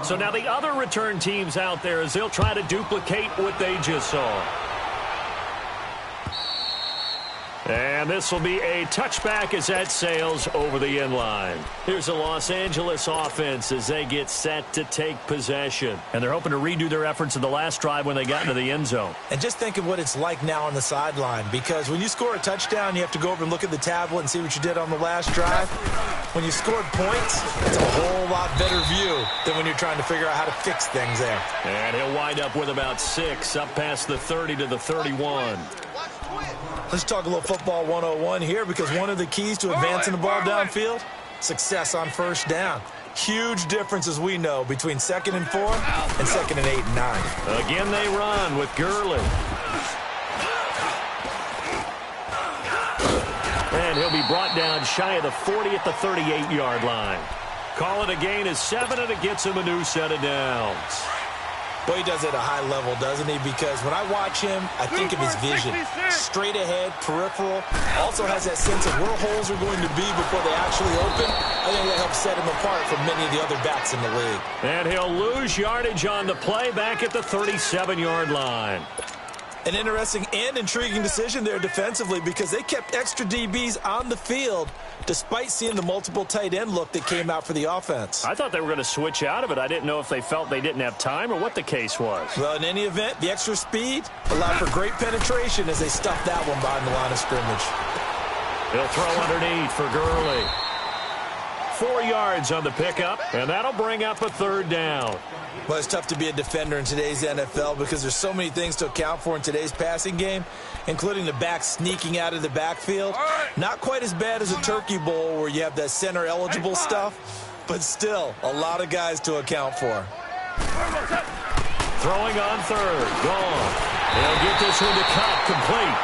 So now the other return teams out there as they'll try to duplicate what they just saw. And this will be a touchback as that sails over the end line. Here's the Los Angeles offense as they get set to take possession. And they're hoping to redo their efforts in the last drive when they got into the end zone. And just think of what it's like now on the sideline, because when you score a touchdown, you have to go over and look at the tablet and see what you did on the last drive. When you scored points, it's a whole lot better view than when you're trying to figure out how to fix things there. And he'll wind up with about 6 up past the 30 to the 31. Let's talk a little football 101 here, because one of the keys to advancing the ball downfield, success on first down. Huge difference, as we know, between 2nd and 4 and 2nd and 8 and 9. Again, they run with Gurley. And he'll be brought down shy of the 40 at the 38-yard line. Call it a gain of 7, and it gets him a new set of downs. Well, he does it at a high level, doesn't he? Because when I watch him, I think of his vision. Straight ahead, peripheral. Also has that sense of where holes are going to be before they actually open. I think that helps set him apart from many of the other backs in the league. And he'll lose yardage on the play back at the 37-yard line. An interesting and intriguing decision there defensively, because they kept extra DBs on the field despite seeing the multiple tight end look that came out for the offense. I thought they were going to switch out of it. I didn't know if they felt they didn't have time or what the case was. Well, in any event, the extra speed allowed for great penetration as they stuffed that one behind the line of scrimmage. He'll throw underneath for Gurley. 4 yards on the pickup, and that'll bring up a 3rd down. Well, it's tough to be a defender in today's NFL because there's so many things to account for in today's passing game, including the back sneaking out of the backfield. Not quite as bad as a turkey bowl where you have that center-eligible stuff, but still a lot of guys to account for. Throwing on 3rd, gone. He'll get this one to Cup, complete.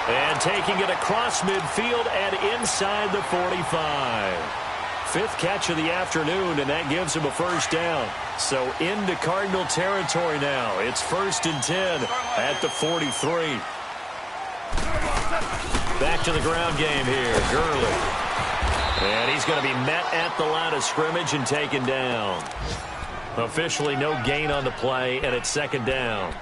And taking it across midfield and inside the 45. 5th catch of the afternoon, and that gives him a 1st down. So into Cardinal territory now. It's 1st and 10 at the 43. Back to the ground game here, Gurley. And he's going to be met at the line of scrimmage and taken down. Officially no gain on the play, and it's 2nd down.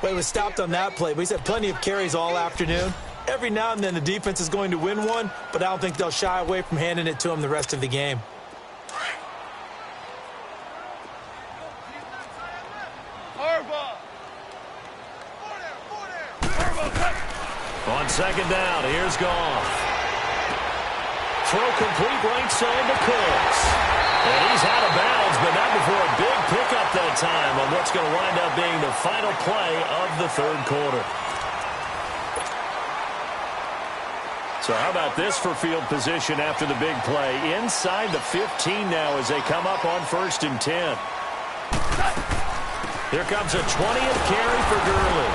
Well, he was stopped on that play, but he's had plenty of carries all afternoon. Every now and then the defense is going to win one, but I don't think they'll shy away from handing it to him the rest of the game. On 2nd down, here's Goff. Throw complete right side to Cooks. And he's out of bounds, but not before a big pickup that time on what's going to wind up being the final play of the 3rd quarter. So how about this for field position after the big play? Inside the 15 now as they come up on 1st and 10. Here comes a 20th carry for Gurley.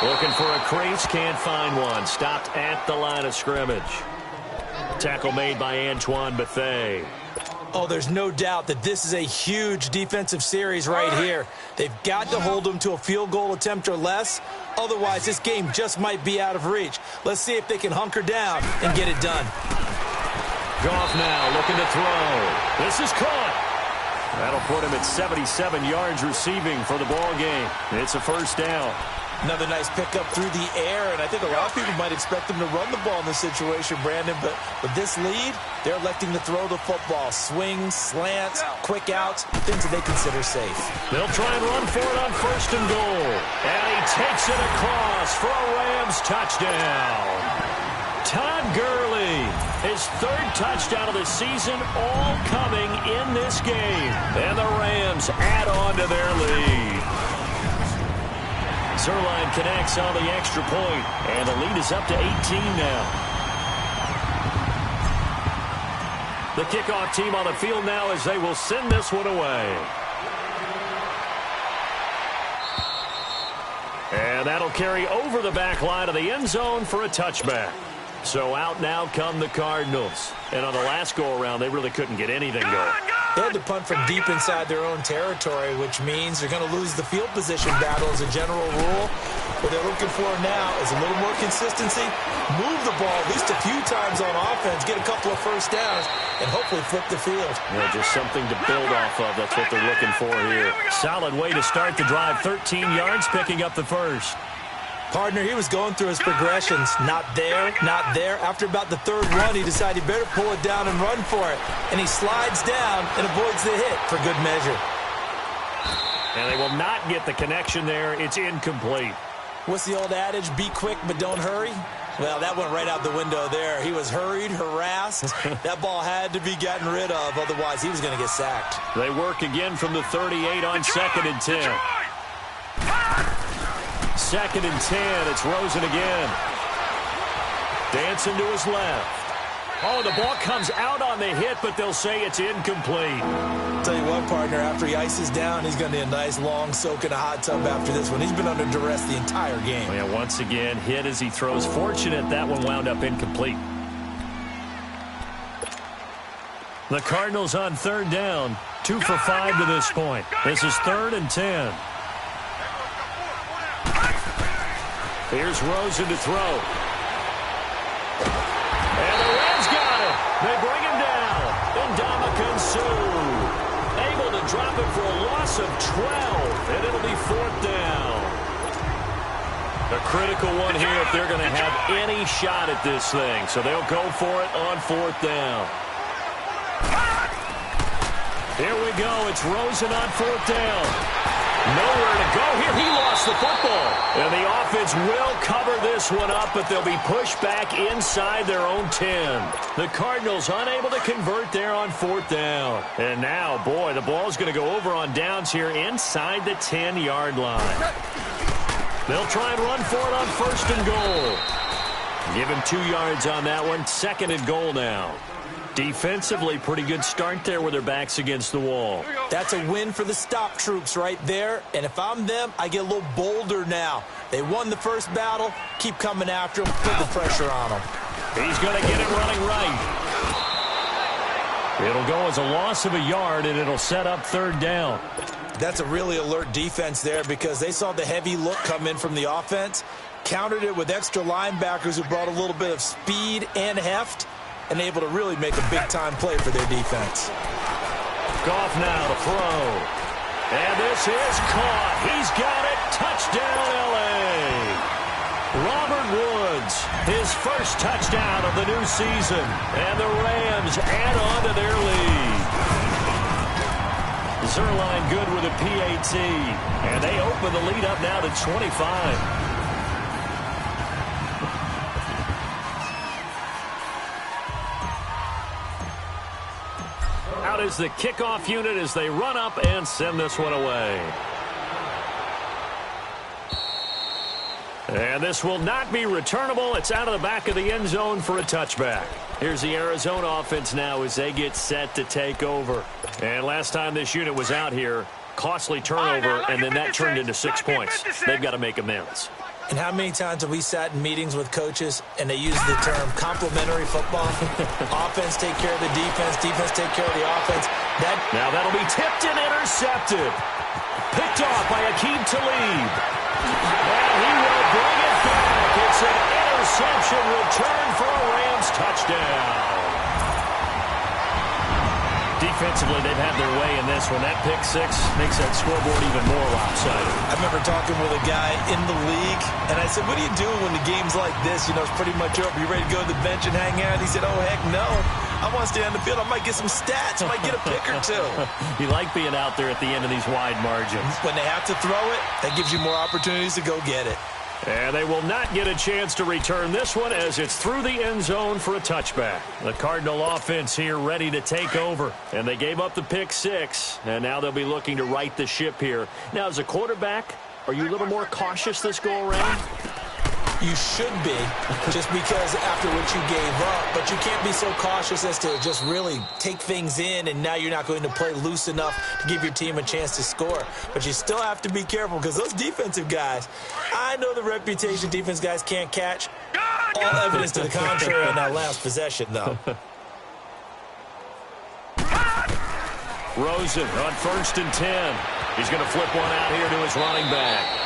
Looking for a crease, can't find one. Stopped at the line of scrimmage. Tackle made by Antoine Bethea. Oh, there's no doubt that this is a huge defensive series right here. They've got to hold them to a field goal attempt or less. Otherwise, this game just might be out of reach. Let's see if they can hunker down and get it done. Goff now looking to throw. This is caught. That'll put him at 77 yards receiving for the ball game. It's a 1st down. Another nice pickup through the air, and I think a lot of people might expect them to run the ball in this situation, Brandon, but with this lead, they're electing to throw the football. Swings, slants, quick outs, things that they consider safe. They'll try and run for it on 1st and goal. And he takes it across for a Rams touchdown. Todd Gurley, his 3rd touchdown of the season, all coming in this game. And the Rams add on to their lead. Zerline connects on the extra point, and the lead is up to 18 now. The kickoff team on the field now as they will send this one away. And that'll carry over the back line of the end zone for a touchback. So out now come the Cardinals. And on the last go-around, they really couldn't get anything going. They had to punt from deep inside their own territory, which means they're going to lose the field position battle as a general rule. What they're looking for now is a little more consistency, move the ball at least a few times on offense, get a couple of first downs, and hopefully flip the field. Yeah, just something to build off of. That's what they're looking for here. Solid way to start the drive. 13 yards, picking up the first. Partner, he was going through his progressions. Not there, not there. After about the third run, he decided he better pull it down and run for it. And he slides down and avoids the hit for good measure. And they will not get the connection there. It's incomplete. What's the old adage? Be quick, but don't hurry? Well, that went right out the window there. He was hurried, harassed. That ball had to be gotten rid of, otherwise he was going to get sacked. They work again from the 38 on 2nd and 10. 2nd and 10. It's Rosen again. Dancing to his left. Oh, the ball comes out on the hit, but they'll say it's incomplete. Tell you what, partner, after he ices down, he's going to need a nice long soak in a hot tub after this one. He's been under duress the entire game. Yeah, once again, hit as he throws. Fortunate that one wound up incomplete. The Cardinals on 3rd down. 2 for 5 to this point. This is 3rd and 10. Here's Rosen to throw. And the Rams got it. They bring him down. Ndamukong Suh able to drop it for a loss of 12. And it'll be 4th down. A critical one here if they're going to have any shot at this thing. So they'll go for it on 4th down. Here we go. It's Rosen on 4th down. Nowhere to go here. He lost the football. And the offense will cover this one up, but they'll be pushed back inside their own 10. The Cardinals unable to convert there on 4th down. And now, boy, the ball's going to go over on downs here inside the 10-yard line. They'll try and run for it on 1st and goal. Give him 2 yards on that one. 2nd and goal now. Defensively, pretty good start there with their backs against the wall. That's a win for the stop troops right there. And if I'm them, I get a little bolder now. They won the first battle. Keep coming after them. Put the pressure on them. He's going to get it running right. It'll go as a loss of a yard, and it'll set up 3rd down. That's a really alert defense there because they saw the heavy look come in from the offense, countered it with extra linebackers who brought a little bit of speed and heft, and able to really make a big-time play for their defense. Goff now to throw. And this is caught. He's got it. Touchdown, L.A. Robert Woods, his first touchdown of the new season. And the Rams add on to their lead. Zerline good with a PAT. And they open the lead up now to 25. Out is the kickoff unit as they run up and send this one away. And this will not be returnable. It's out of the back of the end zone for a touchback. Here's the Arizona offense now as they get set to take over. And last time this unit was out here, costly turnover, and then that turned into 6 points. They've got to make amends. And how many times have we sat in meetings with coaches and they use the term complementary football? Offense take care of the defense, defense take care of the offense. Now that'll be tipped and intercepted. Picked off by Aqib Talib. And he will bring it back. It's an interception return for a Rams touchdown. Defensively, they've had their way in this one. That pick six makes that scoreboard even more lopsided. I remember talking with a guy in the league, and I said, what are you doing when the game's like this? You know, it's pretty much over. You ready to go to the bench and hang out? He said, oh, heck no. I want to stay on the field. I might get some stats. I might get a pick or two. You like being out there at the end of these wide margins. When they have to throw it, that gives you more opportunities to go get it. And they will not get a chance to return this one as it's through the end zone for a touchback. The Cardinal offense here ready to take over. And they gave up the pick six. And now they'll be looking to right the ship here. Now, as a quarterback, are you a little more cautious this go-around? You should be, just because after what you gave up. But you can't be so cautious as to just really take things in, and now you're not going to play loose enough to give your team a chance to score. But you still have to be careful because those defensive guys, I know the reputation defense guys can't catch. All evidence to the contrary on that last possession, though. Rosen on 1st and 10. He's going to flip one out here to his running back.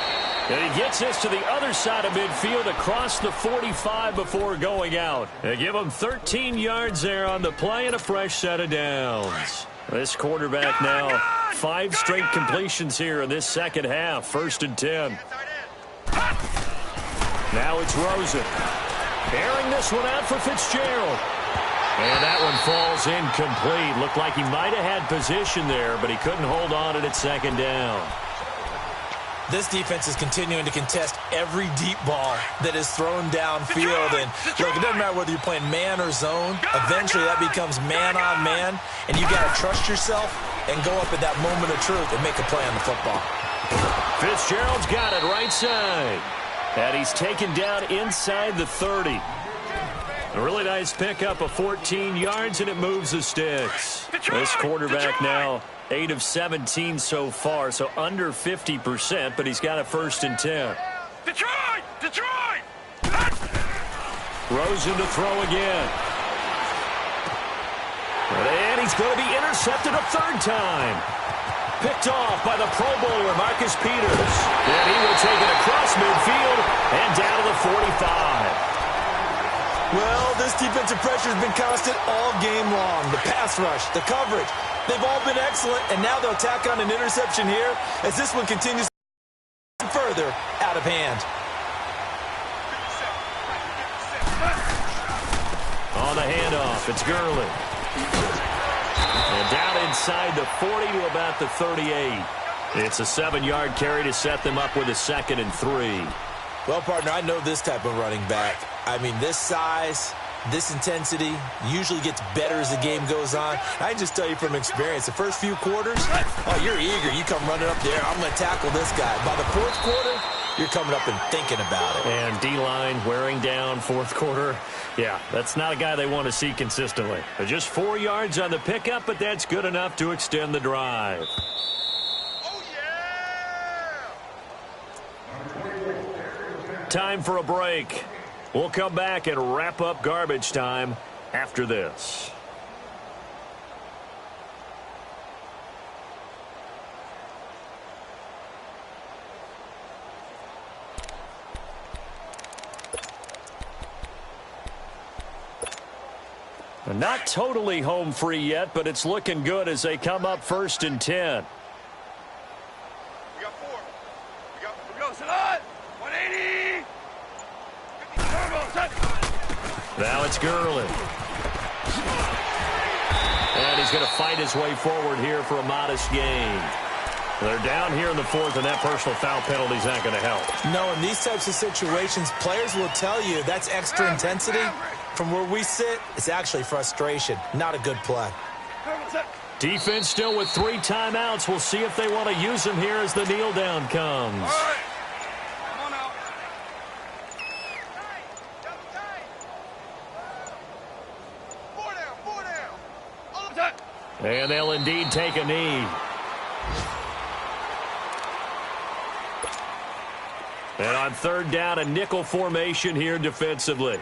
And he gets this to the other side of midfield across the 45 before going out. They give him 13 yards there on the play and a fresh set of downs. This quarterback now 5 straight completions here in this second half. 1st and 10. Now it's Rosen. Airing this one out for Fitzgerald. And that one falls incomplete. Looked like he might have had position there, but he couldn't hold on at 2nd down. This defense is continuing to contest every deep ball that is thrown downfield. And look, it doesn't matter whether you're playing man or zone. Eventually that becomes man on man, and you got to trust yourself and go up at that moment of truth and make a play on the football. Fitzgerald's got it right side. And he's taken down inside the 30. A really nice pickup of 14 yards, and it moves the sticks. This quarterback now 8 of 17 so far, so under 50%, but he's got a 1st and 10. Detroit! Rosen to throw again. And he's going to be intercepted a 3rd time. Picked off by the Pro Bowler, Marcus Peters. And he will take it across midfield and down to the 45. Well, this defensive pressure has been constant all game long. The pass rush, the coverage, they've all been excellent, and now they'll tack on an interception here as this one continues further out of hand. On the handoff, it's Gurley. And down inside the 40 to about the 38. It's a 7-yard carry to set them up with a 2nd and 3. Well, partner, I know this type of running back. I mean, this size, this intensity usually gets better as the game goes on. I can just tell you from experience, the first few quarters, oh, you're eager. You come running up there. I'm going to tackle this guy. By the 4th quarter, you're coming up and thinking about it. And D-line wearing down 4th quarter. Yeah, that's not a guy they want to see consistently. Just 4 yards on the pickup, but that's good enough to extend the drive. Time for a break. We'll come back and wrap up garbage time after this. Not totally home free yet, but it's looking good as they come up 1st and 10. We got 4. We go. Sit on. 180. Now it's Gurley. And he's going to fight his way forward here for a modest gain. They're down here in the 4th, and that personal foul penalty is not going to help. No, in these types of situations, players will tell you that's extra intensity. From where we sit, it's actually frustration. Not a good play. Defense still with 3 timeouts. We'll see if they want to use them here as the kneel down comes. And they'll indeed take a knee. And on 3rd down, a nickel formation here defensively.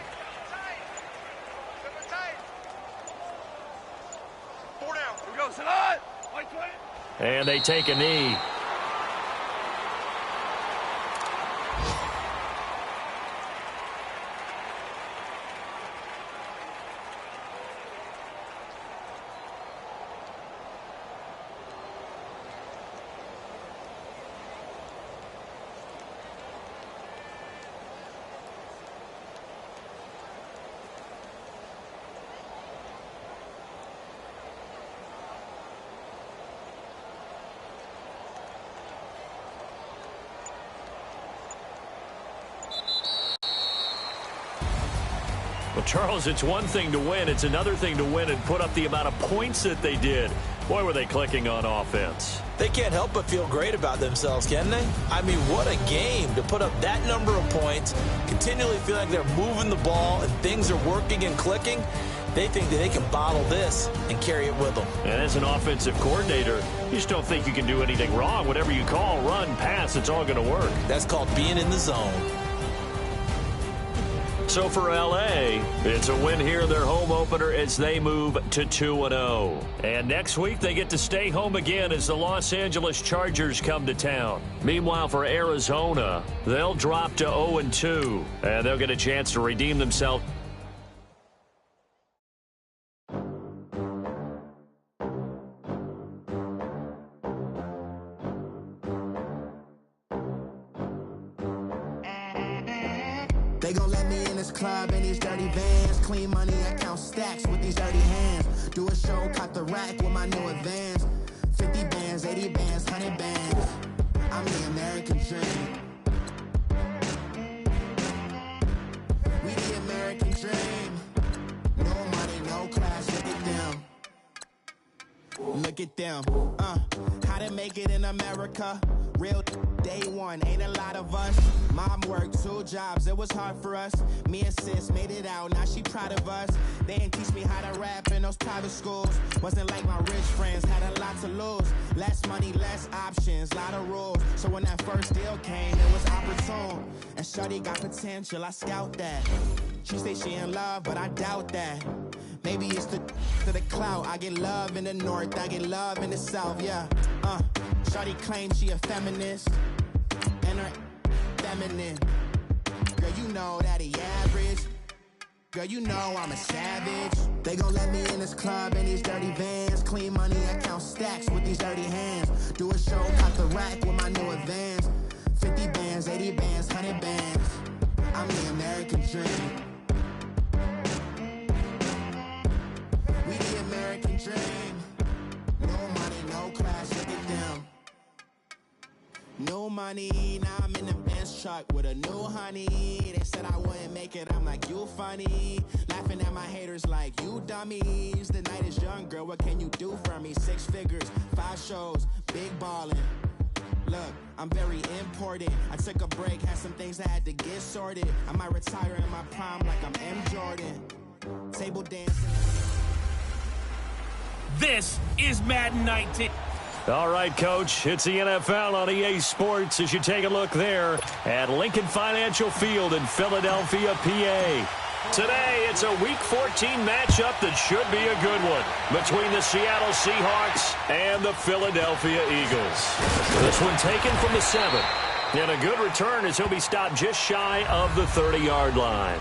And they take a knee. Well, Charles, it's one thing to win. It's another thing to win and put up the amount of points that they did. Boy, were they clicking on offense. They can't help but feel great about themselves, can they? I mean, what a game to put up that number of points, continually feel like they're moving the ball and things are working and clicking. They think that they can bottle this and carry it with them. And as an offensive coordinator, you just don't think you can do anything wrong. Whatever you call, run, pass, it's all going to work. That's called being in the zone. So for L.A., it's a win here in their home opener as they move to 2-0. And next week, they get to stay home again as the Los Angeles Chargers come to town. Meanwhile, for Arizona, they'll drop to 0-2, and they'll get a chance to redeem themselves. They gon' let me in this club in these dirty vans. Clean money, I count stacks with these dirty hands. Do a show, caught the rack with my new advance. 50 bands, 80 bands, 100 bands. I'm the American dream. We the American dream. No money, no class, look at them. Look at them. How to make it in America. Real day one, ain't a lot of us. Mom worked 2 jobs, it was hard for us. Me and sis made it out, now she proud of us. They didn't teach me how to rap in those private schools. Wasn't like my rich friends, had a lot to lose. Less money, less options, lot of rules. So when that first deal came, it was opportune. And shorty got potential, I scout that. She say she in love, but I doubt that. Maybe it's the clout. I get love in the north, I get love in the south, yeah. Shorty claims she a feminist, and her feminine. Girl, you know that he average. Girl, you know I'm a savage. They gon' let me in this club in these dirty vans. Clean money, I count stacks with these dirty hands. Do a show, caught the rack with my new advance. 50 bands, 80 bands, 100 bands. I'm the American dream. We the American dream. No money, no class, look at them. No money, now I'm in the Benz truck with a new honey. They said I wouldn't make it, I'm like, you funny. Laughing at my haters like, you dummies. The night is young, girl, what can you do for me? 6 figures, 5 shows, big ballin'. Look, I'm very important. I took a break, had some things I had to get sorted. I might retire in my prime like I'm M. Jordan. Table dancing. This is Madden 19. All right, Coach, it's the NFL on EA Sports as you take a look there at Lincoln Financial Field in Philadelphia, PA. Today, it's a Week 14 matchup that should be a good one between the Seattle Seahawks and the Philadelphia Eagles. This one taken from the 7. And a good return as he'll be stopped just shy of the 30-yard line.